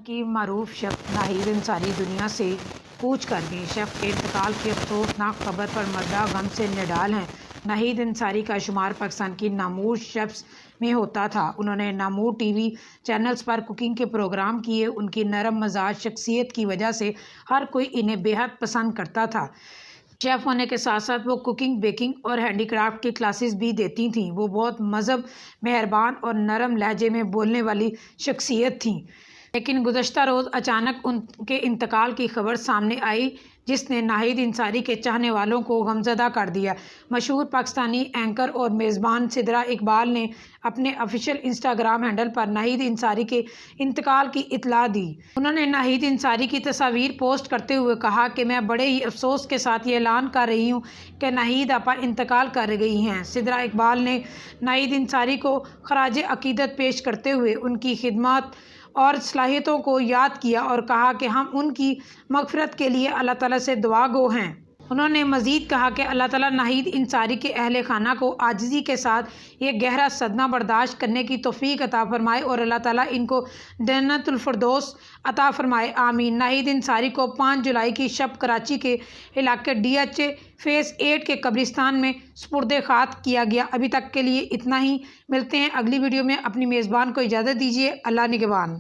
کی معروف شیف ناہید انصاری دنیا سے کوچ کر گئیں۔ شیف کے انتقال کی افسوسناک خبر پر مردہ غم سے نڈال ہیں۔ ناہید انصاری کا شمار پاکستان کی نامور شیفز میں ہوتا تھا۔ انہوں نے نامور ٹی وی چینلز پر کوکنگ کے پروگرام کیے۔ ان کی نرم مزاج شخصیت کی وجہ سے ہر کوئی انہیں بے حد پسند کرتا تھا۔ شیف ہونے کے ساتھ ساتھ وہ کوکنگ، بیکنگ اور ہینڈی کرافٹ کی کلاسز بھی دیتی تھیں۔ وہ بہت مہذب، مہربان اور نرم لہجے میں بولنے والی شخصیت تھیں۔ لیکن گزشتہ روز اچانک ان کے انتقال کی خبر سامنے آئی، جس نے ناہید انصاری کے چاہنے والوں کو غمزدہ کر دیا۔ مشہور پاکستانی اینکر اور میزبان سدرا اقبال نے اپنے آفیشیل انسٹاگرام ہینڈل پر ناہید انصاری کے انتقال کی اطلاع دی۔ انہوں نے ناہید انصاری کی تصاویر پوسٹ کرتے ہوئے کہا کہ میں بڑے ہی افسوس کے ساتھ یہ اعلان کر رہی ہوں کہ ناہید آپا انتقال کر گئی ہیں۔ سدرا اقبال نے ناہید انصاری کو خراج عقیدت پیش کرتے ہوئے ان کی خدمات اور صلاحیتوں کو یاد کیا اور کہا کہ ہم ان کی مغفرت کے لیے اللہ تعالیٰ سے دعا گو ہیں۔ انہوں نے مزید کہا کہ اللہ تعالیٰ ناہید انصاری کے اہل خانہ کو عاجزی کے ساتھ یہ گہرا صدمہ برداشت کرنے کی توفیق عطا فرمائے اور اللہ تعالیٰ ان کو جنت الفردوس عطا فرمائے، آمین۔ ناہید انصاری کو 5 جولائی کی شب کراچی کے علاقے DH فیز 8 کے قبرستان میں سپرد خاک کیا گیا۔ ابھی تک کے لیے اتنا ہی، ملتے ہیں اگلی ویڈیو میں۔ اپنی میزبان کو اجازت دیجیے۔ اللہ نگہبان۔